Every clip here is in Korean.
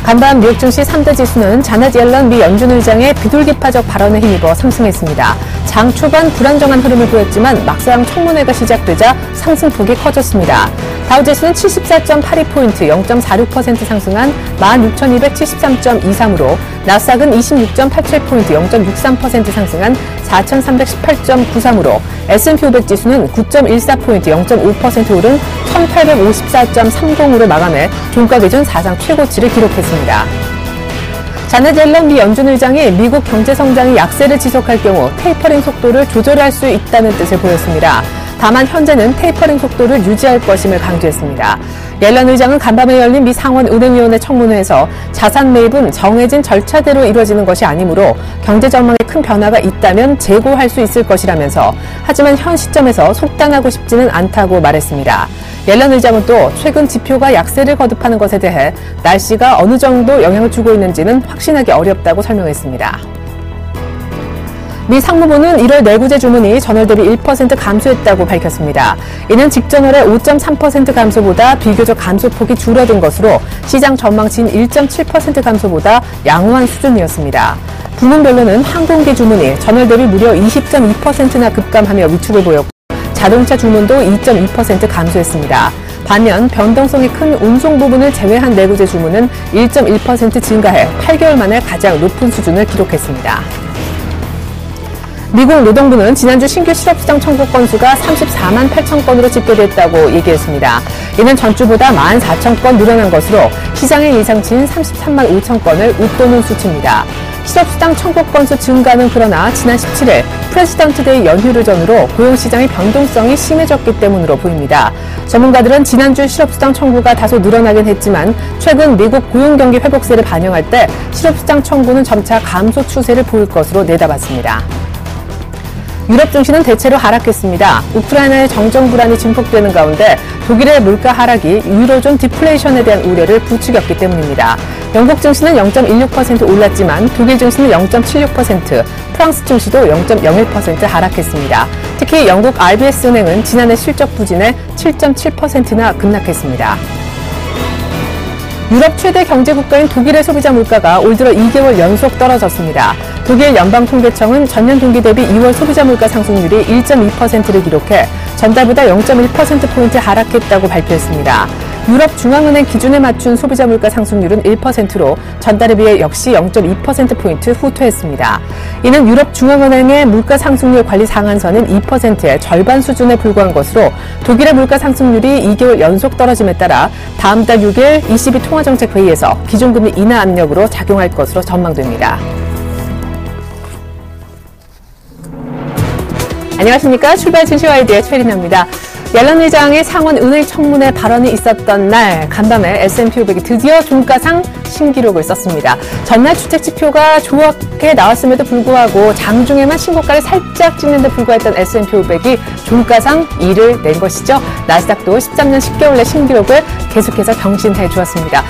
간밤 뉴욕 증시 3대 지수는 자넷 옐런 미 연준 의장의 비둘기파적 발언에 힘입어 상승했습니다. 장 초반 불안정한 흐름을 보였지만 막상 청문회가 시작되자 상승폭이 커졌습니다. 다우지수는 74.82포인트 0.46% 상승한 16,273.23으로 나스닥은 26.87포인트 0.63% 상승한 4,318.93으로 S&P 500 지수는 9.14포인트 0.5% 오른 1,854.30으로 마감해 종가 기준 사상 최고치를 기록했습니다. 자넷 옐런 미 연준 의장이 미국 경제 성장이 약세를 지속할 경우 테이퍼링 속도를 조절할 수 있다는 뜻을 보였습니다. 다만 현재는 테이퍼링 속도를 유지할 것임을 강조했습니다. 옐런 의장은 간밤에 열린 미 상원은행위원회 청문회에서 자산 매입은 정해진 절차대로 이루어지는 것이 아니므로 경제 전망에 큰 변화가 있다면 재고할 수 있을 것이라면서 하지만 현 시점에서 속단하고 싶지는 않다고 말했습니다. 옐런 의장은 또 최근 지표가 약세를 거듭하는 것에 대해 날씨가 어느 정도 영향을 주고 있는지는 확신하기 어렵다고 설명했습니다. 미 상무부는 1월 내구재 주문이 전월 대비 1% 감소했다고 밝혔습니다. 이는 직전월의 5.3% 감소보다 비교적 감소폭이 줄어든 것으로 시장 전망치인 1.7% 감소보다 양호한 수준이었습니다. 부문별로는 항공기 주문이 전월 대비 무려 20.2%나 급감하며 위축을 보였고 자동차 주문도 2.2% 감소했습니다. 반면 변동성이 큰 운송 부분을 제외한 내구재 주문은 1.1% 증가해 8개월 만에 가장 높은 수준을 기록했습니다. 미국 노동부는 지난주 신규 실업수당 청구 건수가 34만 8천 건으로 집계됐다고 얘기했습니다. 이는 전주보다 14,000건 늘어난 것으로 시장의 예상치인 33만 5천 건을 웃도는 수치입니다. 실업수당 청구 건수 증가는 그러나 지난 17일 프레지던트 데이 연휴를 전후로 고용시장의 변동성이 심해졌기 때문으로 보입니다. 전문가들은 지난주 실업수당 청구가 다소 늘어나긴 했지만 최근 미국 고용경기 회복세를 반영할 때 실업수당 청구는 점차 감소 추세를 보일 것으로 내다봤습니다. 유럽 증시는 대체로 하락했습니다. 우크라이나의 정정 불안이 증폭되는 가운데 독일의 물가 하락이 유로존 디플레이션에 대한 우려를 부추겼기 때문입니다. 영국 증시는 0.16% 올랐지만 독일 증시는 0.76%, 프랑스 증시도 0.01% 하락했습니다. 특히 영국 RBS 은행은 지난해 실적 부진에 7.7%나 급락했습니다. 유럽 최대 경제국가인 독일의 소비자 물가가 올 들어 2개월 연속 떨어졌습니다. 독일 연방통계청은 전년 동기 대비 2월 소비자 물가 상승률이 1.2%를 기록해 전달보다 0.1%포인트 하락했다고 발표했습니다. 유럽 중앙은행 기준에 맞춘 소비자 물가 상승률은 1%로 전달에 비해 역시 0.2%포인트 후퇴했습니다. 이는 유럽 중앙은행의 물가 상승률 관리 상한선인 2%의 절반 수준에 불과한 것으로 독일의 물가 상승률이 2개월 연속 떨어짐에 따라 다음 달 6일 ECB 통화정책회의에서 기준금리 인하 압력으로 작용할 것으로 전망됩니다. 안녕하십니까. 출발 증시와이드의 최리나입니다. 옐런 의장의 상원 은행 청문회 발언이 있었던 날 간밤에 S&P 500이 드디어 종가상 신기록을 썼습니다. 전날 주택지표가 좋게 나왔음에도 불구하고 장중에만 신고가를 살짝 찍는 데 불과했던 S&P 500이 종가상 2를 낸 것이죠. 나스닥도 13년 10개월 내 신기록을 계속해서 경신해 주었습니다.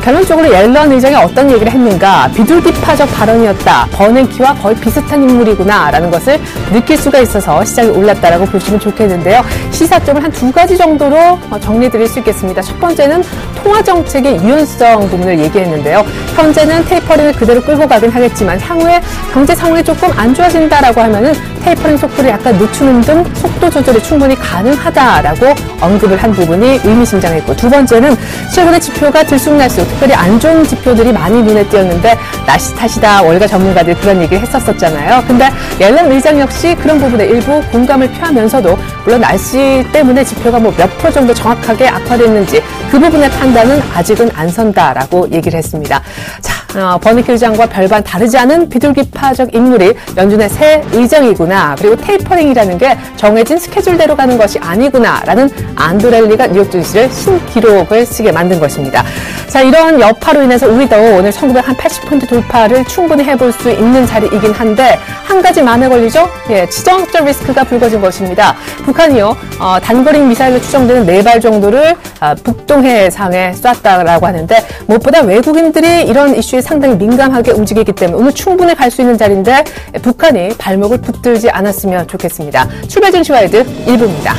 결론적으로 옐런 의장이 어떤 얘기를 했는가, 비둘기파적 발언이었다, 버냉키와 거의 비슷한 인물이구나 라는 것을 느낄 수가 있어서 시장이 올랐다라고 보시면 좋겠는데요. 시사점을 한 두 가지 정도로 정리드릴 수 있겠습니다. 첫 번째는 통화정책의 유연성 부분을 얘기했는데요. 현재는 테이퍼링을 그대로 끌고 가긴 하겠지만 향후에 경제 상황이 조금 안 좋아진다라고 하면은 테이퍼링 속도를 약간 늦추는 등 속도 조절이 충분히 가능하다라고 언급을 한 부분이 의미심장했고, 두 번째는 최근에 지표가 들쑥날쑥 특별히 안 좋은 지표들이 많이 눈에 띄었는데 날씨 탓이다, 월가 전문가들 그런 얘기를 했었잖아요. 근데 옐런 의장 역시 그런 부분에 일부 공감을 표하면서도 물론 날씨 때문에 지표가 뭐 몇 프로 정도 정확하게 악화됐는지 그 부분의 판단은 아직은 안 선다라고 얘기를 했습니다. 자, 버냉키 의장과 별반 다르지 않은 비둘기파적 인물이 연준의 새 의장이구나, 그리고 테이퍼링이라는 게 정해진 스케줄대로 가는 것이 아니구나라는 안드렐리가 뉴욕 증시를 신기록을 쓰게 만든 것입니다. 자, 이런 여파로 인해서 우리도 오늘 1980포인트 돌파를 충분히 해볼 수 있는 자리이긴 한데 한 가지 마음에 걸리죠? 예, 지정학적 리스크가 불거진 것입니다. 북한이요, 단거리 미사일로 추정되는 4발 정도를 북동해상에 쐈다라고 하는데 무엇보다 외국인들이 이런 이슈에 상당히 민감하게 움직이기 때문에 오늘 충분히 갈 수 있는 자리인데 북한이 발목을 붙들지 않았으면 좋겠습니다. 출발 증시와이드 1부입니다.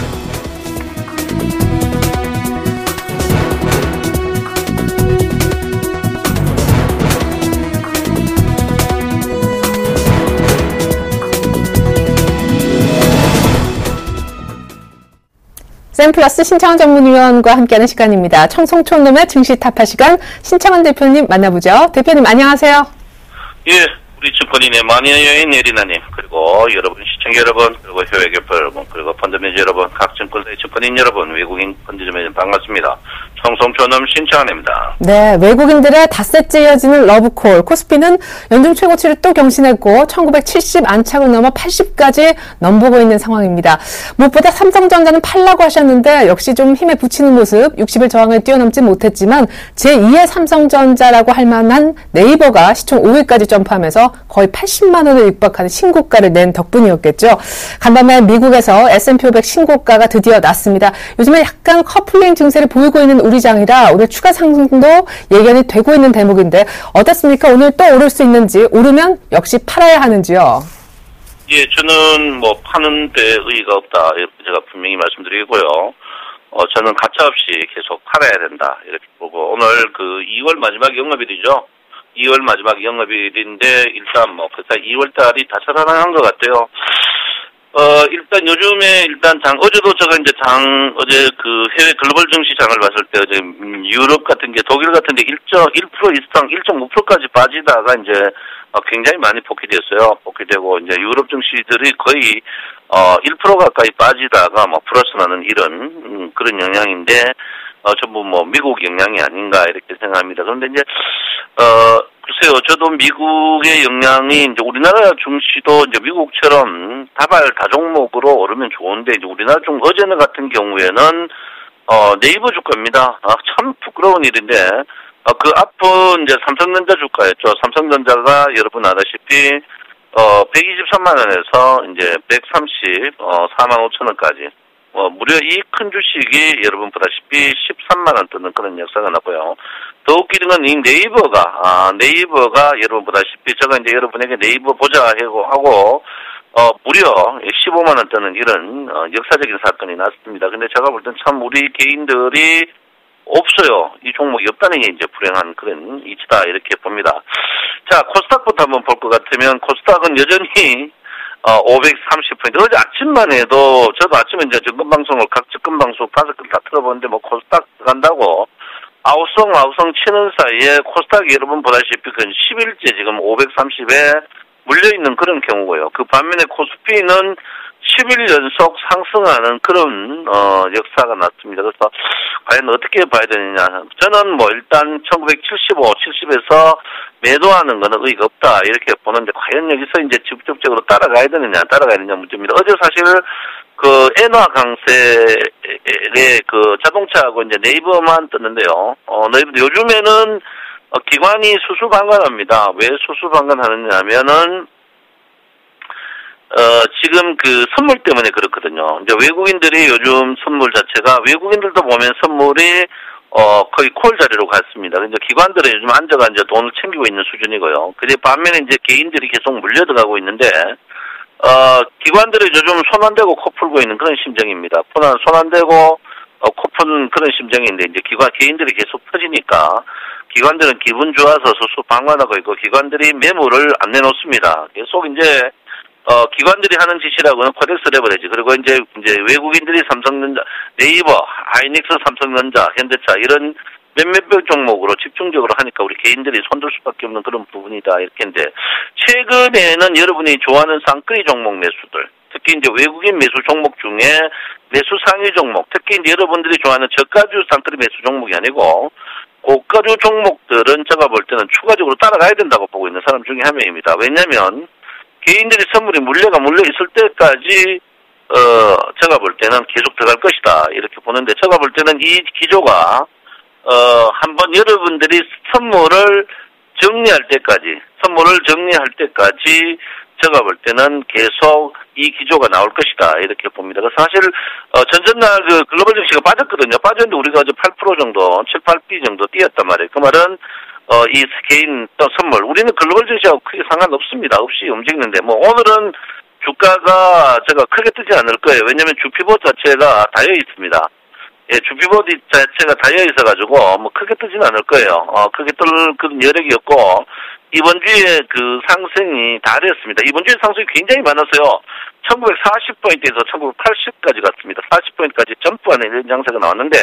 샘플러스 신창원 전문위원과 함께하는 시간입니다. 청송촌놈의 증시 타파 시간 신창원 대표님 만나보죠. 대표님 안녕하세요. 예, 우리 증권인의 마니아여인 예리나님, 그리고 여러분 시청자 여러분, 그리고 효액협회 여러분, 그리고 펀드매니저 여러분, 각 증권사의 증권인 여러분, 외국인 펀드매니저 반갑습니다. 청송촌놈 신창원입니다. 네, 외국인들의 닷새째 이어지는 러브콜. 코스피는 연중 최고치를 또 경신했고 1970 안착을 넘어 80까지 넘보고 있는 상황입니다. 무엇보다 삼성전자는 팔라고 하셨는데 역시 좀 힘에 부치는 모습, 60일 저항을 뛰어넘지 못했지만 제2의 삼성전자라고 할 만한 네이버가 시총 5위까지 점프하면서 거의 80만 원을 육박하는 신고가를 낸 덕분이었겠죠. 간밤에 미국에서 S&P 500 신고가가 드디어 났습니다. 요즘에 약간 커플링 증세를 보이고 있는 우리장이라 오늘 추가 상승도 예견이 되고 있는 대목인데 어떻습니까? 오늘 또 오를 수 있는지, 오르면 역시 팔아야 하는지요? 예, 저는 뭐 파는 데 의의가 없다, 이렇게 제가 분명히 말씀드리고요. 저는 가차없이 계속 팔아야 된다, 이렇게 보고, 오늘 그 2월 마지막 영업일이죠. 2월 마지막 영업일인데 일단 뭐 벌써 2월 달이 다 살아난 것 같아요. 일단 요즘에 어제도 제가 이제 어제 그 해외 글로벌 증시장을 봤을 때 어제 유럽 같은 게 독일 같은 게 1% 이상 1.5%까지 빠지다가 이제 굉장히 많이 복귀됐어요. 복귀되고 이제 유럽 증시들이 거의 1% 가까이 빠지다가 뭐 플러스 나는 이런 그런 영향인데 전부 뭐 미국 영향이 아닌가 이렇게 생각합니다. 그런데 이제 글쎄요, 저도 미국의 영향이 이제 우리나라 증시도 이제 미국처럼 다종목으로 오르면 좋은데 이제 우리나라 어제는 같은 경우에는 네이버 주가입니다. 참 부끄러운 일인데 그 앞은 이제 삼성전자 주가였죠. 삼성전자가 여러분 아다시피 123만 원에서 이제 4만 5천 원까지 무려 이 큰 주식이 여러분 보다시피 13만 원 뜨는 그런 역사가 났고요. 더 웃기는 건 이 네이버가 여러분 보다시피 제가 이제 여러분에게 네이버 보자 하고 무려 15만 원 뜨는 이런 역사적인 사건이 났습니다. 근데 제가 볼 땐 참 우리 개인들이 없어요. 이 종목이 없다는 게 이제 불행한 그런 이치다 이렇게 봅니다. 자, 코스닥부터 한번 볼 것 같으면 코스닥은 여전히 530포인트. 어제 아침만 해도, 저도 아침에 이제 각 접근방송 5건 다 틀어보는데, 뭐, 코스닥 간다고, 아우성 치는 사이에 코스닥이 여러분 보다시피 그 10일째 지금 530에 물려있는 그런 경우고요. 그 반면에 코스피는 10일 연속 상승하는 그런, 역사가 났습니다. 그래서, 과연 어떻게 봐야 되느냐. 저는 뭐, 일단 70에서 매도하는 거는 의의가 없다. 이렇게 보는데, 과연 여기서 이제 직접적으로 따라가야 되느냐 문제입니다. 어제 사실, 그, 엔화 강세의 그 자동차하고 이제 네이버만 떴는데요. 네이버, 요즘에는, 기관이 수수방관합니다. 왜 수수방관하느냐 하면은, 지금 그 선물 때문에 그렇거든요. 이제 외국인들이 요즘 선물 자체가, 외국인들도 보면 선물이, 거의 콜 자리로 갔습니다. 이제 기관들은 요즘 앉아가 이제 돈을 챙기고 있는 수준이고요. 근데 반면에 이제 개인들이 계속 물려 들어가고 있는데, 기관들이 요즘 손 안 대고 코 풀고 있는 그런 심정입니다. 손 안 대고, 코 푸는 그런 심정인데, 이제 개인들이 계속 퍼지니까, 기관들은 기분 좋아서 수수 방관하고 있고, 기관들이 매물을 안 내놓습니다. 계속 이제, 기관들이 하는 짓이라고는 코덱스 레버리지. 그리고 이제 외국인들이 삼성전자, 네이버, 하이닉스, 삼성전자, 현대차, 이런 몇몇 종목으로 집중적으로 하니까 우리 개인들이 손들 수밖에 없는 그런 부분이다. 이렇게인데, 최근에는 여러분이 좋아하는 쌍끌이 종목 매수들, 특히 이제 외국인 매수 종목 중에 매수 상위 종목, 특히 이제 여러분들이 좋아하는 저가주 쌍끌이 매수 종목이 아니고, 고가주 종목들은 제가 볼 때는 추가적으로 따라가야 된다고 보고 있는 사람 중에 한 명입니다. 왜냐면, 개인들이 선물이 물려 있을 때까지, 제가 볼 때는 계속 들어갈 것이다. 이렇게 보는데, 제가 볼 때는 이 기조가, 한번 여러분들이 선물을 정리할 때까지, 제가 볼 때는 계속 이 기조가 나올 것이다. 이렇게 봅니다. 사실, 전전날 그 글로벌 증시가 빠졌거든요. 빠졌는데 우리가 8% 정도, 7, 8B 정도 뛰었단 말이에요. 그 말은, 이 개인 선물, 우리는 글로벌 증시하고 크게 상관없습니다. 없이 움직이는데, 뭐, 오늘은 주가가 제가 크게 뜨지 않을 거예요. 왜냐면 주피봇 자체가 닫혀 있습니다. 예, 주피봇 자체가 닫혀 있어가지고, 뭐, 크게 뜨지는 않을 거예요. 크게 뜰 그런 여력이 없고, 이번 주에 그 상승이 다 됐습니다. 이번 주에 상승이 굉장히 많았어요. 1940포인트에서 1980까지 갔습니다. 40포인트까지 점프하는 이런 장세가 나왔는데,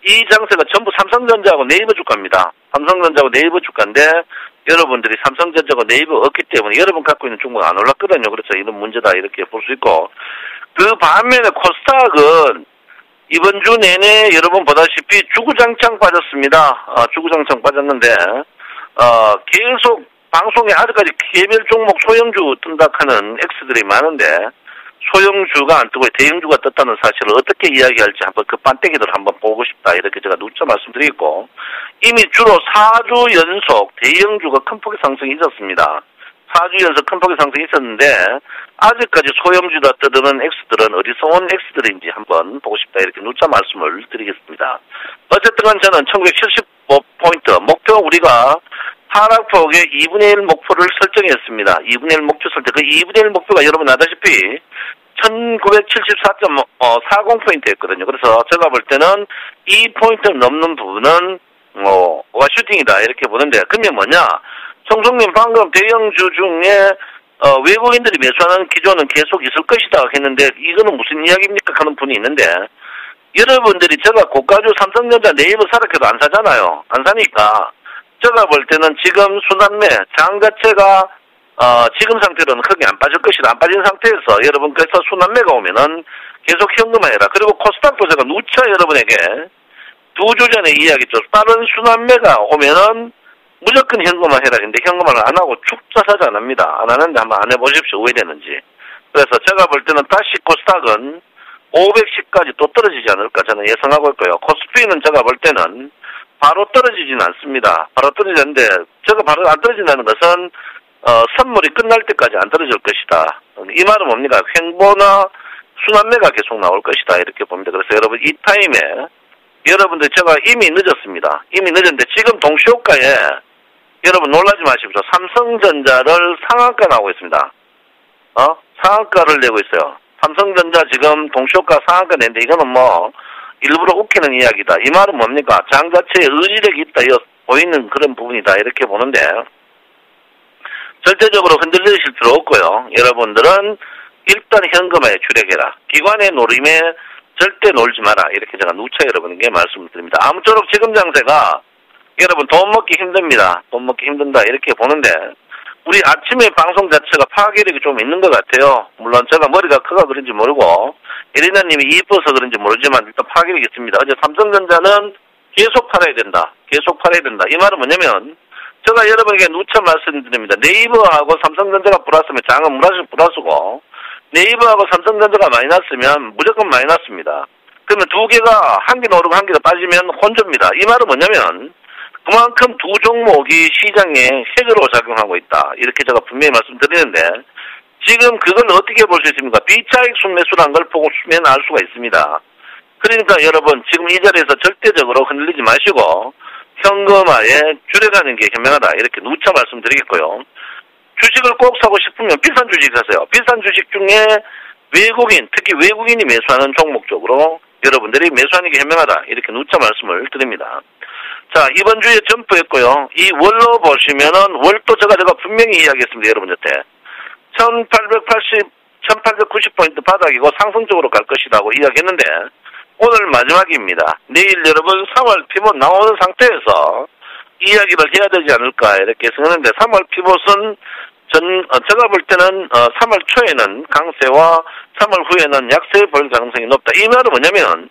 이 장세가 전부 삼성전자하고 네이버 주가입니다. 삼성전자하고 네이버 주가인데, 여러분들이 삼성전자하고 네이버 없기 때문에 여러분 갖고 있는 종목 안 올랐거든요. 그래서 이런 문제다 이렇게 볼 수 있고, 그 반면에 코스닥은 이번 주 내내 여러분 보다시피 주구장창 빠졌습니다. 주구장창 빠졌는데, 계속 방송에 아직까지 개별 종목 소형주 뜬다 하는 X들이 많은데, 소형주가 안 뜨고 대형주가 떴다는 사실을 어떻게 이야기할지 한번 그 반대기들을 한번 보고 싶다. 이렇게 제가 누차 말씀드리고, 이미 주로 4주 연속 대형주가 큰 폭의 상승이 있었습니다. 4주 연속 큰 폭의 상승이 있었는데, 아직까지 소형주가 떠드는 X들은 어디서 온 X들인지 한번 보고 싶다. 이렇게 누차 말씀을 드리겠습니다. 어쨌든 간 저는 1975포인트, 목표 우리가 하락폭의 2분의 1 목표를 설정했습니다. 2분의 1 목표 설정. 그 2분의 1 목표가 여러분 아다시피 1974.40포인트였거든요. 그래서 제가 볼 때는 이 포인트를 넘는 부분은 오버슈팅이다 이렇게 보는데, 그러면 뭐냐? 청송님 방금 대형주 중에 외국인들이 매수하는 기조는 계속 있을 것이다 했는데, 이거는 무슨 이야기입니까 하는 분이 있는데, 여러분들이 제가 고가주 삼성전자 네이버 사락해도 안 사잖아요. 안 사니까 제가 볼 때는 지금 순환매 장 자체가 지금 상태로는 크게 안 빠질 것이다. 안 빠진 상태에서 여러분께서 순환매가 오면은 계속 현금화해라. 그리고 코스닥도 제가 누차 여러분에게 2주 전에 이야기했죠. 빠른 순환매가 오면은 무조건 현금화해라. 근데 현금화를 안 하고 축자사자 안 합니다. 안 하는데 한번 안 해보십시오. 왜 되는지. 그래서 제가 볼 때는 다시 코스닥은 510까지 또 떨어지지 않을까 저는 예상하고 있고요. 코스피는 제가 볼 때는 바로 떨어지진 않습니다. 바로 떨어지는데, 제가 바로 안 떨어진다는 것은, 선물이 끝날 때까지 안 떨어질 것이다. 이 말은 뭡니까? 횡보나 순환매가 계속 나올 것이다. 이렇게 봅니다. 그래서 여러분, 이 타임에, 여러분들 제가 이미 늦었습니다. 이미 늦었는데, 지금 동시호가에, 여러분 놀라지 마십시오. 삼성전자를 상한가 나오고 있습니다. 상한가를 내고 있어요. 삼성전자 지금 동시호가 상한가 내는데, 이거는 뭐, 일부러 웃기는 이야기다. 이 말은 뭡니까? 장 자체에 의지력이 있다, 보이는 그런 부분이다. 이렇게 보는데, 절대적으로 흔들리실 필요 없고요. 여러분들은 일단 현금화에 주력해라. 기관의 노림에 절대 놀지 마라. 이렇게 제가 누차 여러분에게 말씀을 드립니다. 아무쪼록 지금 장세가 여러분 돈 먹기 힘듭니다. 돈 먹기 힘든다. 이렇게 보는데, 우리 아침에 방송 자체가 파괴력이 좀 있는 것 같아요. 물론 제가 머리가 커가 그런지 모르고 에리나님이 이뻐서 그런지 모르지만 일단 파괴력이 있습니다. 어제 삼성전자는 계속 팔아야 된다. 계속 팔아야 된다. 이 말은 뭐냐면 제가 여러분에게 누차 말씀드립니다. 네이버하고 삼성전자가 플러스면 장은 플러스고 네이버하고 삼성전자가 마이너스면 무조건 마이너스입니다. 그러면 두 개가 한 개는 오르고 한 개가 빠지면 혼조입니다. 이 말은 뭐냐면 그만큼 두 종목이 시장에 해저로 작용하고 있다. 이렇게 제가 분명히 말씀드리는데, 지금 그걸 어떻게 볼 수 있습니까? 비차익 순매수라는 걸 보면 알 수가 있습니다. 그러니까 여러분 지금 이 자리에서 절대적으로 흔들리지 마시고 현금화에 줄여가는 게 현명하다. 이렇게 누차 말씀드리겠고요. 주식을 꼭 사고 싶으면 비싼 주식 사세요. 비싼 주식 중에 외국인, 특히 외국인이 매수하는 종목 쪽으로 여러분들이 매수하는 게 현명하다. 이렇게 누차 말씀을 드립니다. 자, 이번 주에 점프했고요. 이 월로 보시면은, 월도 제가 분명히 이야기했습니다. 여러분한테. 1890포인트 바닥이고 상승적으로 갈 것이라고 이야기했는데, 오늘 마지막입니다. 내일 여러분 3월 피봇 나오는 상태에서 이야기를 해야 되지 않을까, 이렇게 생각하는데, 3월 피봇은 제가 볼 때는, 3월 초에는 강세와 3월 후에는 약세 보일 가능성이 높다. 이 말은 뭐냐면,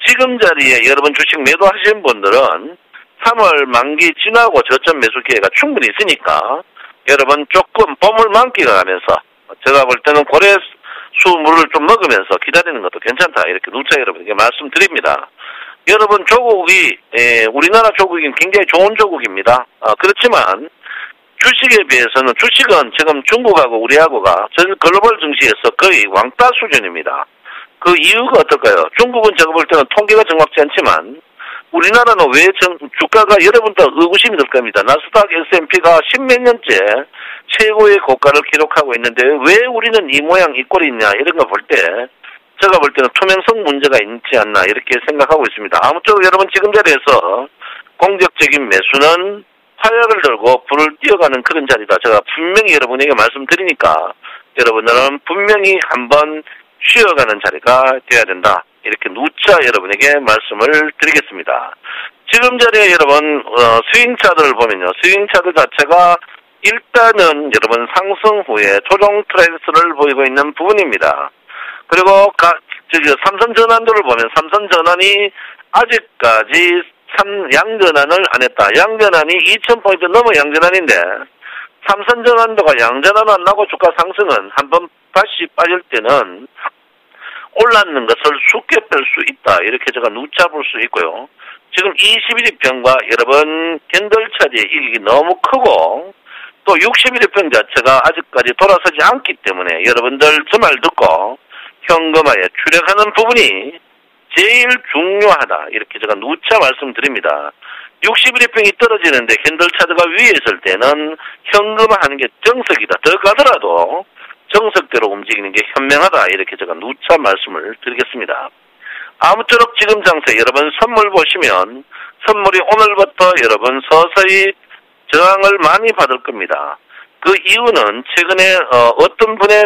지금 자리에 여러분 주식 매도하신 분들은 3월 만기 지나고 저점 매수 기회가 충분히 있으니까 여러분 조금 봄을 만끽하면서 제가 볼 때는 고래수 물을 좀 먹으면서 기다리는 것도 괜찮다. 이렇게 누차 여러분에게 말씀드립니다. 여러분 조국이 우리나라 조국이 굉장히 좋은 조국입니다. 그렇지만 주식에 비해서는 주식은 지금 중국하고 우리하고가 전 글로벌 증시에서 거의 왕따 수준입니다. 그 이유가 어떨까요? 중국은 제가 볼 때는 통계가 정확치 않지만 우리나라는 왜 주가가 여러분도 의구심이 들 겁니다. 나스닥 S&P가 십몇 년째 최고의 고가를 기록하고 있는데 왜 우리는 이 모양 이 꼴이 있냐 이런 거 볼 때 제가 볼 때는 투명성 문제가 있지 않나 이렇게 생각하고 있습니다. 아무쪼록 여러분 지금 자리에서 공격적인 매수는 화약을 들고 불을 띄어가는 그런 자리다. 제가 분명히 여러분에게 말씀드리니까 여러분들은 분명히 한번 쉬어가는 자리가 돼야 된다. 이렇게 누차 여러분에게 말씀을 드리겠습니다. 지금 자리에 여러분 스윙차들을 보면요. 스윙차들 자체가 일단은 여러분 상승 후에 조정 트렌드를 보이고 있는 부분입니다. 그리고 삼선 전환도를 보면 삼선 전환이 아직까지 양전환을 안 했다. 양전환이 2000포인트 넘어 양전환인데 삼선 전환도가 양전환 안 나고 주가 상승은 한번 다시 빠질 때는 올랐는 것을 쉽게 뺄 수 있다. 이렇게 제가 누차 볼 수 있고요. 지금 21일평과 여러분 캔들차지의 이익이 너무 크고 또 61일평 자체가 아직까지 돌아서지 않기 때문에 여러분들 저 말 듣고 현금화에 출력하는 부분이 제일 중요하다. 이렇게 제가 누차 말씀드립니다. 61일평이 떨어지는데 캔들차드가 위에 있을 때는 현금화하는 게 정석이다. 더 가더라도 정석대로 움직이는 게 현명하다. 이렇게 제가 누차 말씀을 드리겠습니다. 아무쪼록 지금 장세 여러분 선물 보시면 선물이 오늘부터 여러분 서서히 저항을 많이 받을 겁니다. 그 이유는 최근에 어떤 분의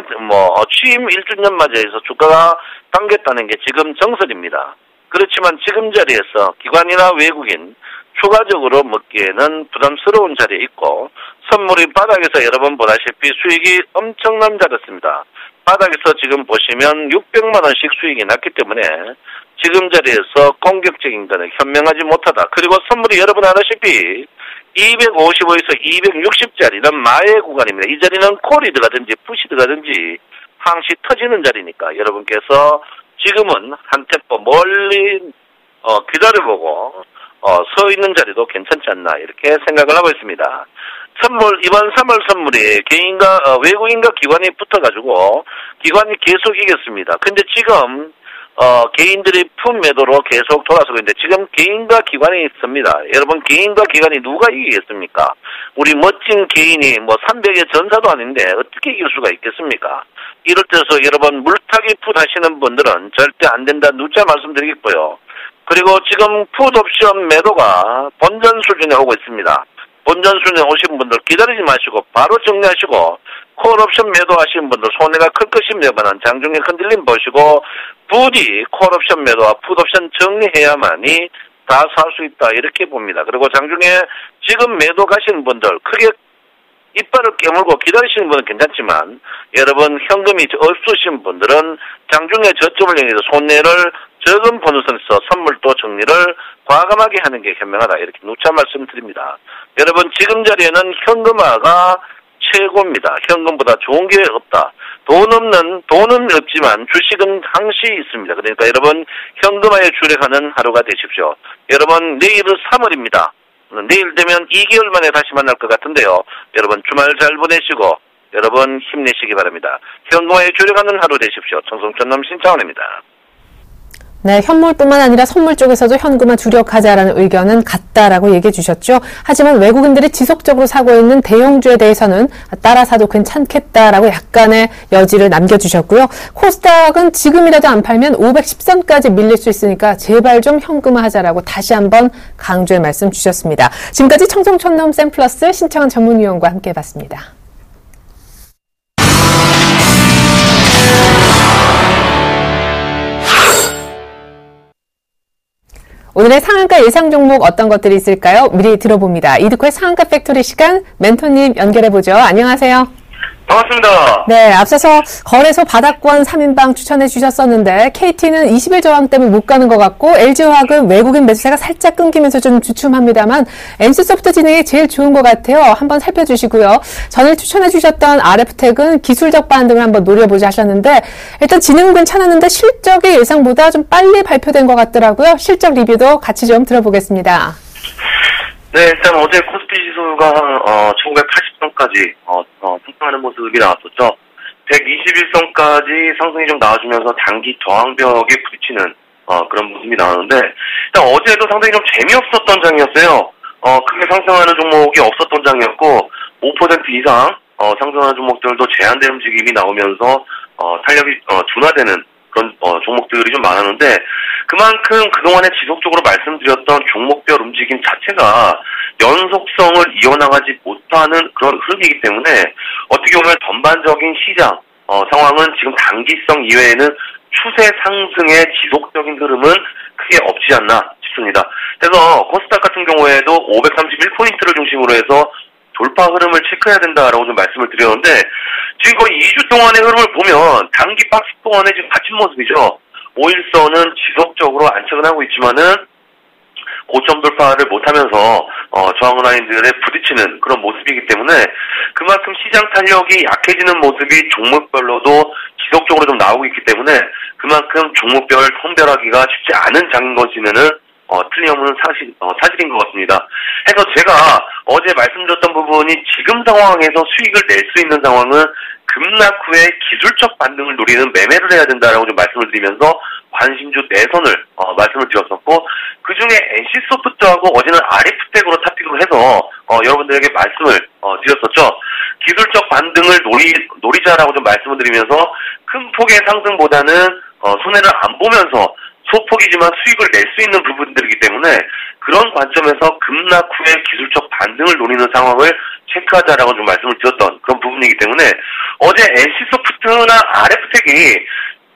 취임 1주년 맞이해서 주가가 당겼다는 게 지금 정설입니다. 그렇지만 지금 자리에서 기관이나 외국인 추가적으로 먹기에는 부담스러운 자리에 있고 선물이 바닥에서 여러분 보다시피 수익이 엄청난 자리였습니다. 바닥에서 지금 보시면 600만 원씩 수익이 났기 때문에 지금 자리에서 공격적인 것은 현명하지 못하다. 그리고 선물이 여러분 아시다시피 255에서 260짜리는 마의 구간입니다. 이 자리는 콜이 들어가든지 푸시 들어가든지 항시 터지는 자리니까 여러분께서 지금은 한 템포 멀리 기다려보고 서 있는 자리도 괜찮지 않나 이렇게 생각을 하고 있습니다. 선물 이번 3월 선물이 개인과 외국인과 기관이 붙어가지고 기관이 계속 이겼습니다. 근데 지금 개인들이 품 매도로 계속 돌아서고 있는데 지금 개인과 기관이 있습니다. 여러분 개인과 기관이 누가 이기겠습니까? 우리 멋진 개인이 300의 전사도 아닌데 어떻게 이길 수가 있겠습니까? 이럴 때서 여러분 물타기 풋 하시는 분들은 절대 안 된다 누차 말씀드리겠고요. 그리고 지금 풋옵션 매도가 본전 수준에 오고 있습니다. 본전 수준에 오신 분들 기다리지 마시고 바로 정리하시고 콜옵션 매도하시는 분들 손해가 클 것입니다만 장중에 흔들림 보시고 부디 콜옵션 매도와 풋옵션 정리해야만이 다 살 수 있다 이렇게 봅니다. 그리고 장중에 지금 매도 가시는 분들 크게 이빨을 깨물고 기다리시는 분은 괜찮지만 여러분 현금이 없으신 분들은 장중에 저점을 향해서 손해를 적은 보너스에서 선물도 정리를 과감하게 하는 게 현명하다 이렇게 누차 말씀드립니다. 여러분 지금 자리에는 현금화가 최고입니다. 현금보다 좋은 게 없다. 돈은 없지만 주식은 항시 있습니다. 그러니까 여러분 현금화에 주력하는 하루가 되십시오. 여러분 내일은 3월입니다. 내일 되면 2개월 만에 다시 만날 것 같은데요. 여러분 주말 잘 보내시고 여러분 힘내시기 바랍니다. 현금화에 주력하는 하루 되십시오. 청송천남 신창원입니다. 네, 현물뿐만 아니라 선물 쪽에서도 현금화 주력하자라는 의견은 같다라고 얘기해 주셨죠. 하지만 외국인들이 지속적으로 사고 있는 대형주에 대해서는 따라 사도 괜찮겠다라고 약간의 여지를 남겨주셨고요. 코스닥은 지금이라도 안 팔면 510선까지 밀릴 수 있으니까 제발 좀 현금화하자라고 다시 한번 강조의 말씀 주셨습니다. 지금까지 청송천남 샘플러스 신창원 전문위원과 함께 해봤습니다. 오늘의 상한가 예상 종목 어떤 것들이 있을까요? 미리 들어봅니다. 이드코의 상한가 팩토리 시간 멘토님 연결해보죠. 안녕하세요. 반갑습니다. 네, 앞서서 거래소 바닥권 3인방 추천해 주셨었는데 KT는 20일 저항 때문에 못 가는 것 같고 LG화학은 외국인 매수세가 살짝 끊기면서 좀 주춤합니다만 NC소프트 진행이 제일 좋은 것 같아요. 한번 살펴주시고요. 전에 추천해 주셨던 RF텍은 기술적 반등을 한번 노려보자 하셨는데 일단 진행은 괜찮았는데 실적이 예상보다 좀 빨리 발표된 것 같더라고요. 실적 리뷰도 같이 좀 들어보겠습니다. 네, 일단 어제 코스피 지수가 1980선까지 상승하는 모습이 나왔었죠. 121선까지 상승이 좀 나와주면서 단기 저항벽에 부딪히는 그런 모습이 나왔는데 일단 어제도 상당히 좀 재미없었던 장이었어요. 크게 상승하는 종목이 없었던 장이었고 5% 이상 상승하는 종목들도 제한된 움직임이 나오면서 탄력이 둔화되는 그런 종목들이 좀 많았는데 그만큼 그동안에 지속적으로 말씀드렸던 종목별 움직임 자체가 연속성을 이어나가지 못하는 그런 흐름이기 때문에 어떻게 보면 전반적인 시장 상황은 지금 단기성 이외에는 추세 상승의 지속적인 흐름은 크게 없지 않나 싶습니다. 그래서 코스닥 같은 경우에도 531포인트를 중심으로 해서 돌파 흐름을 체크해야 된다라고 좀 말씀을 드렸는데, 지금 거의 2주 동안의 흐름을 보면 단기 박스 동안에 지금 갇힌 모습이죠. 5일선은 지속적으로 안착은 하고 있지만은 고점 돌파를 못하면서 저항 라인들에 부딪히는 그런 모습이기 때문에 그만큼 시장 탄력이 약해지는 모습이 종목별로도 지속적으로 좀 나오고 있기 때문에 그만큼 종목별 선별하기가 쉽지 않은 장인 것이면은 틀림없는 사실인 것 같습니다. 그래서 제가 어제 말씀드렸던 부분이 지금 상황에서 수익을 낼 수 있는 상황은 급락 후에 기술적 반등을 노리는 매매를 해야 된다라고 좀 말씀을 드리면서 관심주 내선을 말씀을 드렸었고, 그 중에 NC소프트하고 어제는 RF텍으로 탑픽으로 해서 여러분들에게 말씀을 드렸었죠. 기술적 반등을 노리자라고 좀 말씀을 드리면서 큰 폭의 상승보다는 손해를 안 보면서 소폭이지만 수익을 낼 수 있는 부분들이기 때문에 그런 관점에서 급락 후에 기술적 반등을 노리는 상황을 체크하자라고 좀 말씀을 드렸던 그런 부분이기 때문에 어제 NC소프트나 RF텍이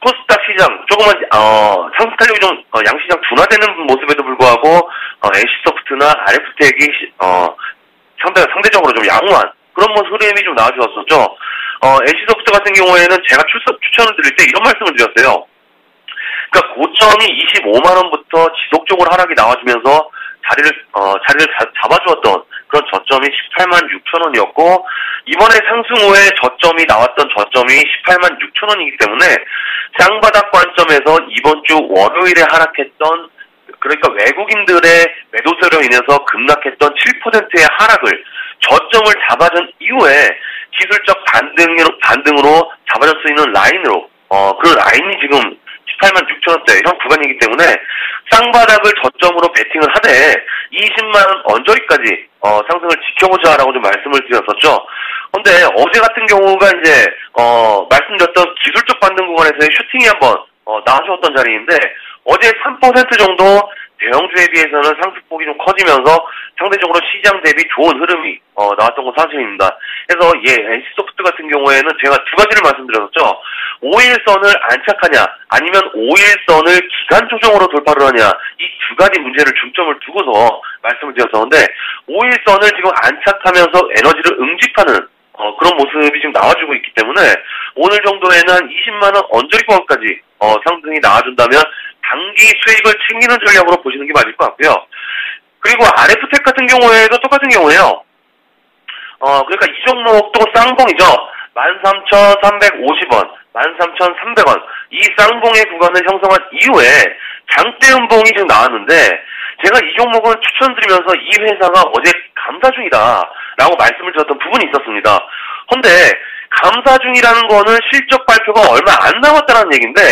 코스닥 시장 조금은 상승 탄력이 좀 양시장 둔화되는 모습에도 불구하고 NC소프트나 RF텍이 상대적으로 좀 양호한 그런 흐름이 좀 나와주었었죠. NC소프트 같은 경우에는 제가 추천을 드릴 때 이런 말씀을 드렸어요. 그러니까 고점이 25만 원부터 지속적으로 하락이 나와주면서 자리를 잡아주었던 그런 저점이 18만 6천 원이었고, 이번에 상승 후에 저점이 나왔던 저점이 18만 6천 원이기 때문에 쌍바닥 관점에서 이번 주 월요일에 하락했던, 그러니까 외국인들의 매도세로 인해서 급락했던 7%의 하락을 저점을 잡아준 이후에 기술적 반등으로 잡아줄 수 있는 라인으로 그 라인이 지금 18만 6천 원대 현 구간이기 때문에 쌍바닥을 저점으로 베팅을 하되 20만 원 언저리까지 상승을 지켜보자라고 좀 말씀을 드렸었죠. 근데 어제 같은 경우가 이제 말씀드렸던 기술적 반등 구간에서의 슈팅이 한번 나와주었던 자리인데, 어제 3% 정도 대형주에 비해서는 상승폭이 좀 커지면서 상대적으로 시장 대비 좋은 흐름이 나왔던 건 사실입니다. 그래서 NC소프트 같은 경우에는 제가 두 가지를 말씀드렸었죠. 5일선을 안착하냐 아니면 5일선을 기간 조정으로 돌파를 하냐, 이 두 가지 문제를 중점을 두고서 말씀을 드렸었는데, 5일선을 지금 안착하면서 에너지를 응집하는 그런 모습이 지금 나와주고 있기 때문에 오늘 정도에는 한 20만원 언저리권까지 상승이 나와준다면 단기 수익을 챙기는 전략으로 보시는 게 맞을 것 같고요. 그리고 RF텍 같은 경우에도 똑같은 경우예요. 그러니까 이 종목도 쌍봉이죠. 13,350원, 13,300원. 이 쌍봉의 구간을 형성한 이후에 장대 음봉이 지금 나왔는데, 제가 이 종목은 추천드리면서 이 회사가 어제 감사 중이다라고 말씀을 드렸던 부분이 있었습니다. 근데 감사 중이라는 거는 실적 발표가 얼마 안 남았다는 얘기인데,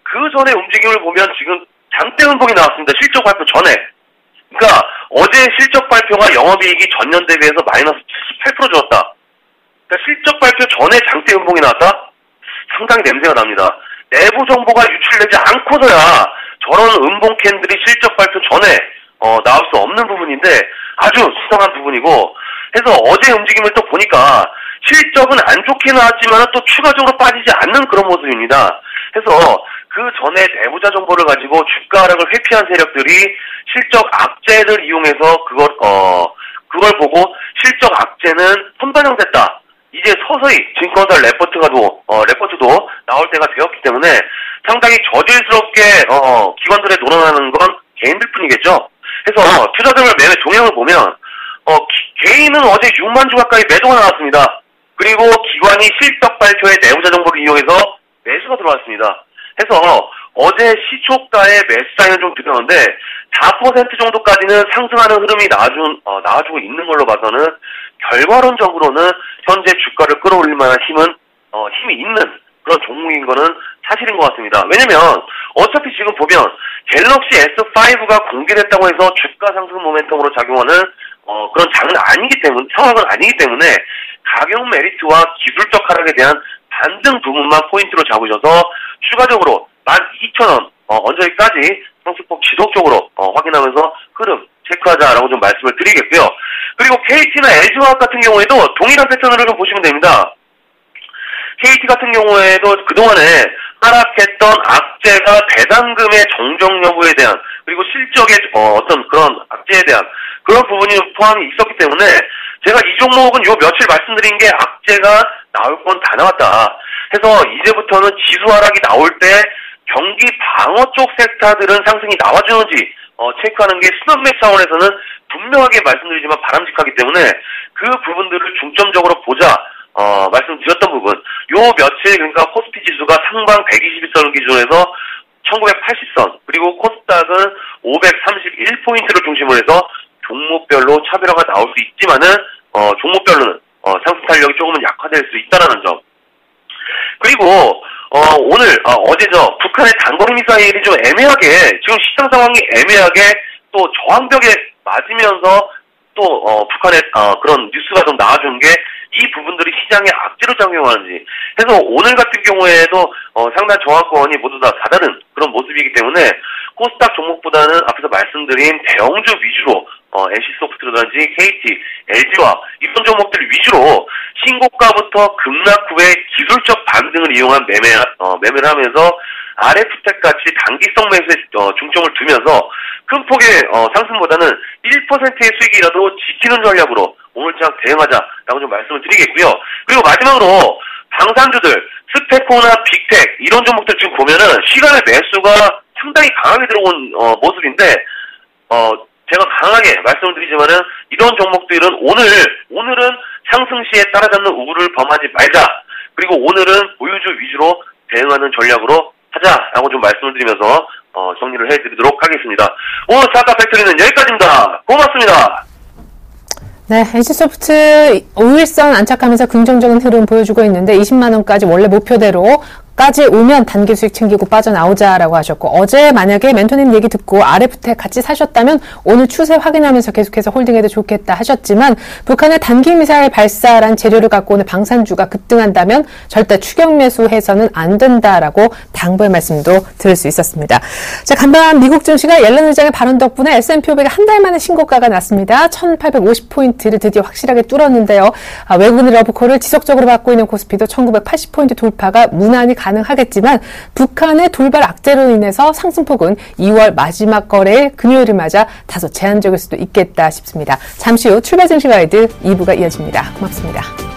그 전에 움직임을 보면 지금 장대 음봉이 나왔습니다. 실적 발표 전에. 그러니까 어제 실적 발표가 영업이익이 전년 대비해서 마이너스 78% 줄었다. 그러니까 실적 발표 전에 장대 음봉이 나왔다? 상당히 냄새가 납니다. 내부 정보가 유출되지 않고서야 저런 음봉 캔들이 실적 발표 전에 나올 수 없는 부분인데 아주 수상한 부분이고, 해서 어제 움직임을 또 보니까 실적은 안 좋게 나왔지만 또 추가적으로 빠지지 않는 그런 모습입니다. 그래서 그 전에 내부자 정보를 가지고 주가 하락을 회피한 세력들이 실적 악재를 이용해서 그걸 보고 실적 악재는 선반영됐다. 이제 서서히 증권사 레포트도 나올 때가 되었기 때문에 상당히 저질스럽게 기관들에 논하는 건 개인들 뿐이겠죠. 그래서 투자자들 매매 동향을 보면 개인은 어제 6만 주 가까이 매도가 나왔습니다. 그리고 기관이 실적 발표에 내부자 정보를 이용해서 매수가 들어왔습니다. 해서 어제 시초가의 매수 사인은 좀 드렸는데 4% 정도까지는 상승하는 흐름이 나와주고 있는 걸로 봐서는 결과론적으로는 현재 주가를 끌어올릴 만한 힘이 있는 그런 종목인 거는 사실인 것 같습니다. 왜냐면 어차피 지금 보면 갤럭시 S5가 공개됐다고 해서 주가 상승 모멘텀으로 작용하는 그런 상황은 아니기 때문에 가격 메리트와 기술적 하락에 대한 반등 부분만 포인트로 잡으셔서 추가적으로 12,000원 언저리까지 상승폭 지속적으로 확인하면서 흐름 체크하자라고 좀 말씀을 드리겠고요. 그리고 KT나 LG화학 같은 경우에도 동일한 패턴으로 좀 보시면 됩니다. KT 같은 경우에도 그동안에 하락했던 악재가 배당금의 정정 여부에 대한 그리고 실적의 어떤 그런 악재에 대한 그런 부분이 포함이 있었기 때문에 제가 이 종목은 요 며칠 말씀드린 게 악재가 나올 건 다 나왔다 해서 이제부터는 지수 하락이 나올 때 경기 방어 쪽 섹터들은 상승이 나와주는지 체크하는 게 수납맥 차원에서는 분명하게 말씀드리지만 바람직하기 때문에 그 부분들을 중점적으로 보자 말씀드렸던 부분 요 며칠 그러니까 코스피 지수가 상방 121선 기준에서 1980선 그리고 코스닥은 531포인트를 중심으로 해서 종목별로 차별화가 나올 수 있지만은 종목별로는 상승 탄력이 조금은 약화될 수 있다라는 점. 그리고 오늘 어제죠 북한의 단거리 미사일이 좀 애매하게 지금 시장 상황이 애매하게 또 저항벽에 맞으면서 또 북한의 그런 뉴스가 좀 나와준 게 이 부분들이 시장에 악재로 작용하는지 해서 오늘 같은 경우에도 상당 저항권이 모두 다 다다른 그런 모습이기 때문에 코스닥 종목보다는 앞에서 말씀드린 대형주 위주로 NC소프트라든지 KT, LG와 이런 종목들 위주로 신고가부터 급락 후에 기술적 반등을 이용한 매매를 하면서 RF텍 같이 단기성 매수에 중점을 두면서 큰 폭의 상승보다는 1%의 수익이라도 지키는 전략으로 오늘장 대응하자라고 좀 말씀을 드리겠고요. 그리고 마지막으로 방산주들, 스페코나 빅텍 이런 종목들 지금 보면은 시간의 매수가 상당히 강하게 들어온 모습인데 제가 강하게 말씀을 드리지만은 이런 종목들은 오늘은 상승 시에 따라잡는 우를 범하지 말자. 그리고 오늘은 보유주 위주로 대응하는 전략으로 하자라고 좀 말씀을 드리면서 정리를 해드리도록 하겠습니다. 오늘 차가 팩토리는 여기까지입니다. 고맙습니다. 네, NC소프트 5일선 안착하면서 긍정적인 흐름 보여주고 있는데 20만 원까지 원래 목표대로까지 오면 단기 수익 챙기고 빠져나오자라고 하셨고 어제 만약에 멘토님 얘기 듣고 RF텍 같이 사셨다면 오늘 추세 확인하면서 계속해서 홀딩해도 좋겠다 하셨지만 북한의 단기 미사일 발사란 재료를 갖고 오는 방산주가 급등한다면 절대 추격 매수해서는 안 된다라고 당부의 말씀도 들을 수 있었습니다. 자, 간밤 미국 증시가 옐런 의장의 발언 덕분에 S&P 500이 한 달 만에 신고가가 났습니다. 1850포인트를 드디어 확실하게 뚫었는데요. 외국인의 러브콜을 지속적으로 받고 있는 코스피도 1980포인트 돌파가 무난히 가능하겠지만 북한의 돌발 악재로 인해서 상승폭은 2월 마지막 거래일 금요일을 맞아 다소 제한적일 수도 있겠다 싶습니다. 잠시 후 출발 증시 가이드 2부가 이어집니다. 고맙습니다.